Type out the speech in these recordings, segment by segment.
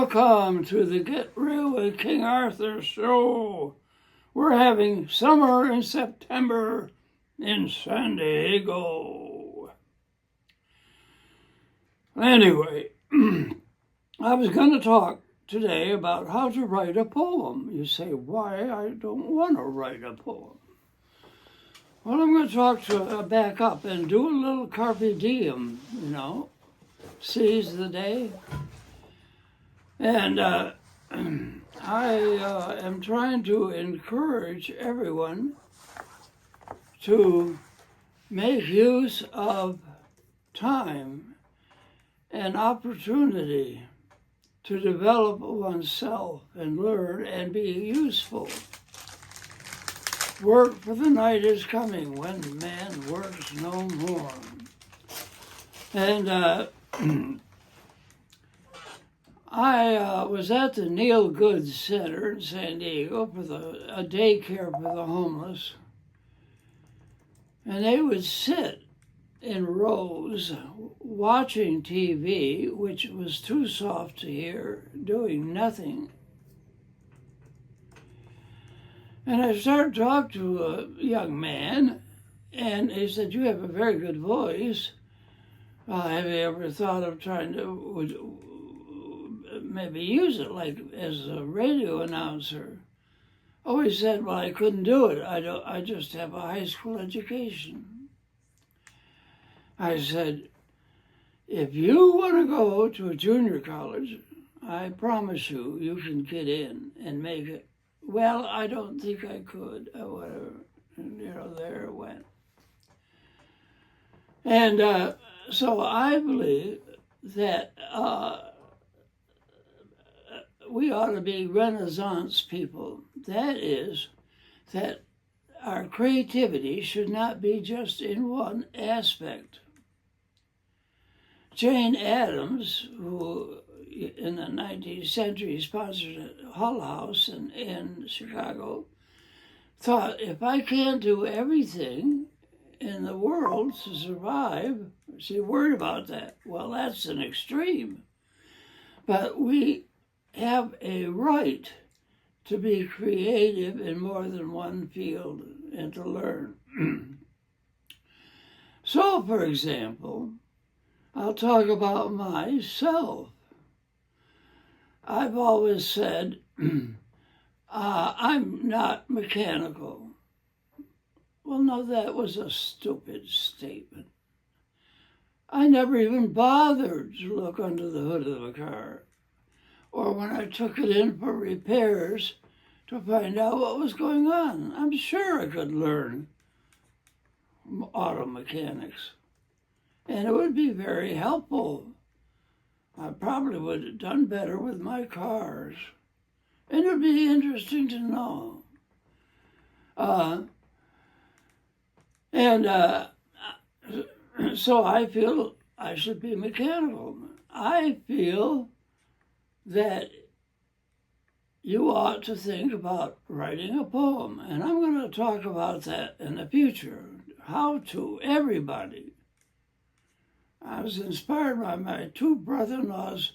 Welcome to the Get Real with King Arthur show. We're having summer in September in San Diego. Anyway, I was going to talk today about how to write a poem. You say, why? I don't want to write a poem. Well, I'm going to talk to back up and do a little carpe diem, seize the day. And I am trying to encourage everyone to make use of time and opportunity to develop oneself and learn and be useful. Work, for the night is coming when man works no more. And I was at the Neil Goods Center in San Diego for a daycare for the homeless. And they would sit in rows watching TV, which was too soft to hear, doing nothing. And I started talking to a young man, and he said, "You have a very good voice. Have you ever thought of trying to maybe use it like as a radio announcer?" Oh, he said, "Well, I couldn't do it. I just have a high school education." I said, "If you want to go to a junior college, I promise you can get in and make it." "Well, I don't think I could," whatever. And, there it went. And so I believe that we ought to be Renaissance people. That is, that our creativity should not be just in one aspect. Jane Addams, who in the 19th century sponsored Hull House in Chicago, thought, if I can't do everything in the world to survive, she worried about that. Well, that's an extreme. But we have a right to be creative in more than one field and to learn. So, for example, I'll talk about myself. I've always said, I'm not mechanical. Well, no, that was a stupid statement. I never even bothered to look under the hood of the car, or when I took it in for repairs to find out what was going on. I'm sure I could learn auto mechanics, and it would be very helpful. I probably would have done better with my cars, and it would be interesting to know. So I feel I should be mechanical. I feel that you ought to think about writing a poem, and I'm going to talk about that in the future. How to, everybody. I was inspired by my two brother-in-laws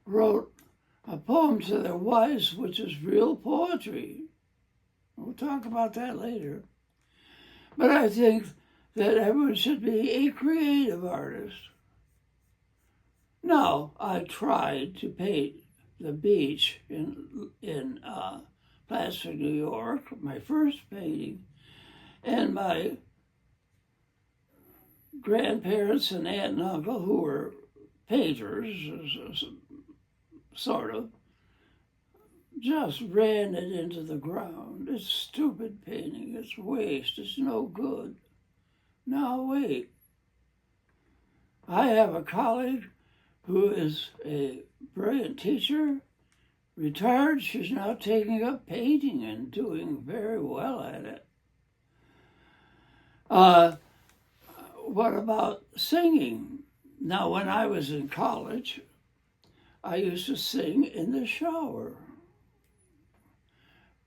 wrote a poem to their wives, which is real poetry. We'll talk about that later. But I think that everyone should be a creative artist. Now, I tried to paint the beach in Plattsburgh, New York, my first painting, and my grandparents and aunt and uncle, who were painters, sort of, just ran it into the ground. It's stupid painting, it's waste, it's no good. Now wait, I have a colleague who is a brilliant teacher, retired. She's now taking up painting and doing very well at it. What about singing? Now, when I was in college, I used to sing in the shower.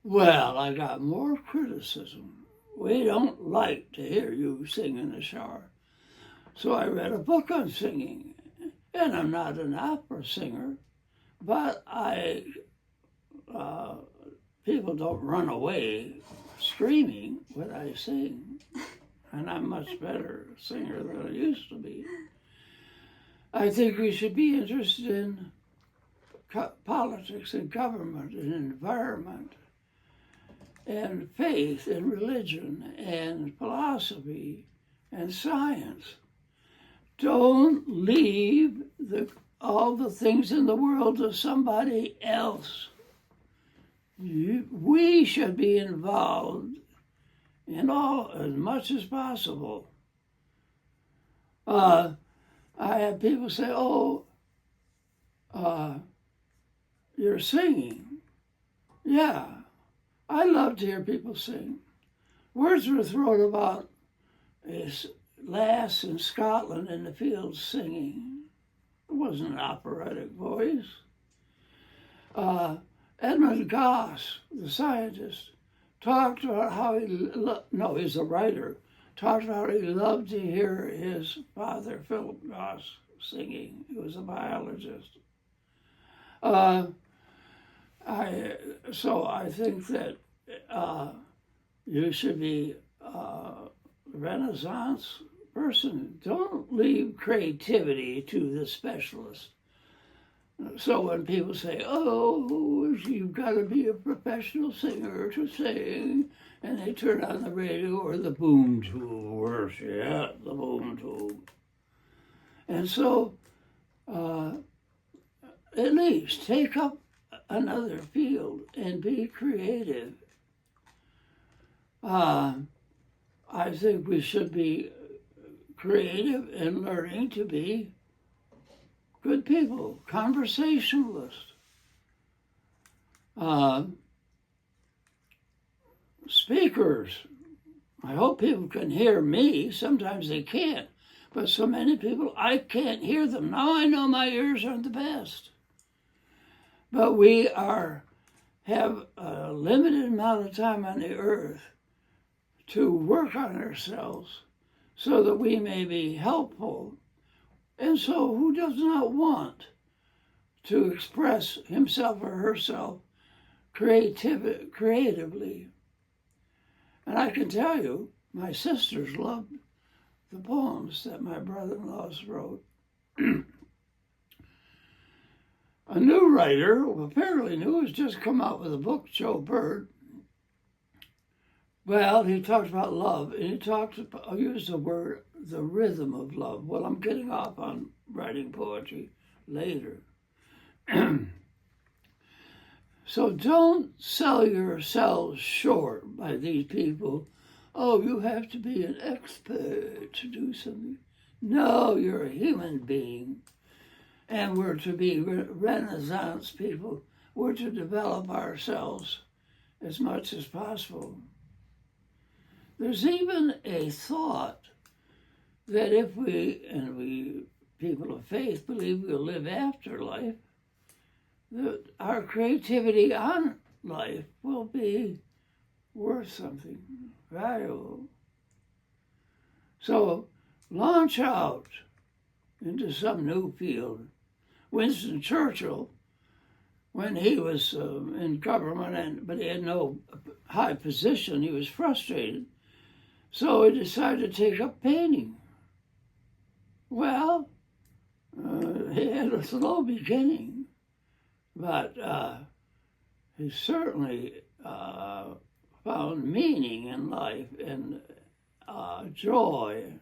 Well, I got more criticism. We don't like to hear you sing in the shower. So I read a book on singing, and I'm not an opera singer, But people don't run away screaming when I sing, and I'm much better singer than I used to be. I think we should be interested in politics and government and environment and faith and religion and philosophy and science. Don't leave all the things in the world to somebody else. We should be involved in all as much as possible. I have people say, you're singing. Yeah, I love to hear people sing. Wordsworth wrote about his lass in Scotland in the fields singing. It wasn't an operatic voice. Edmund Goss, the scientist, talked about how he's a writer, talked about how he loved to hear his father, Philip Goss, singing. He was a biologist. So I think that you should be a Renaissance person. Don't leave creativity to the specialist. So when people say, you've got to be a professional singer to sing, and they turn on the radio or the boom tube, worse yet, the boom tube. And so at least take up another field and be creative. I think we should be creative and learning to be good people, conversationalists, speakers. I hope people can hear me. Sometimes they can't, but so many people, I can't hear them. Now I know my ears aren't the best. But we have a limited amount of time on the earth to work on ourselves so that we may be helpful. And so who does not want to express himself or herself creatively? And I can tell you, my sisters loved the poems that my brother-in-laws wrote. A new writer, apparently new, has just come out with a book, Joe Bird. Well, he talked about love, and he used the word, the rhythm of love. Well, I'm getting off on writing poetry later. So don't sell yourselves short by these people. Oh, you have to be an expert to do something. No, you're a human being. And we're to be Renaissance people. We're to develop ourselves as much as possible. There's even a thought that if we people of faith believe we'll live after life, that our creativity on life will be worth something valuable. So launch out into some new field. Winston Churchill, when he was in government, but he had no high position, he was frustrated. So he decided to take up painting. Well, he had a slow beginning, but he certainly found meaning in life and joy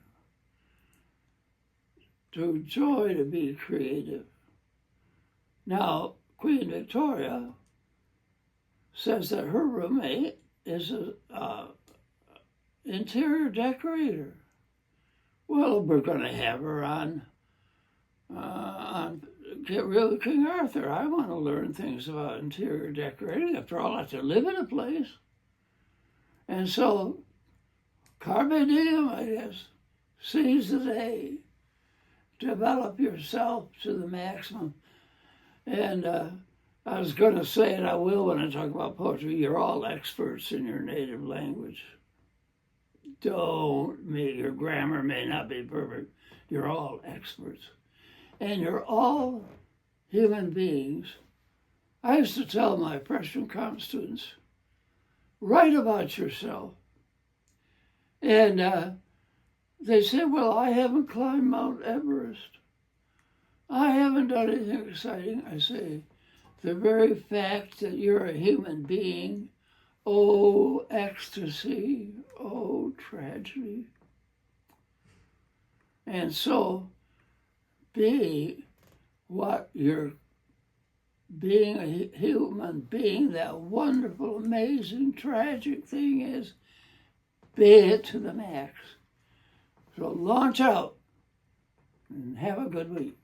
to be creative. Now, Queen Victoria says that her roommate is an interior decorator. Well, we're going to have her on Get Real with King Arthur. I want to learn things about interior decorating. After all, I have to live in a place. And so, carpe diem, I guess. Seize the day. Develop yourself to the maximum. And I was going to say, and I will when I talk about poetry, you're all experts in your native language. Your grammar may not be perfect. You're all experts. And you're all human beings. I used to tell my freshman comp students, write about yourself. And they said, well, I haven't climbed Mount Everest. I haven't done anything exciting. I say, the very fact that you're a human being, oh, ecstasy, oh, tragedy. And so, be what you're being a human being, that wonderful, amazing, tragic thing is, be it to the max. So launch out and have a good week.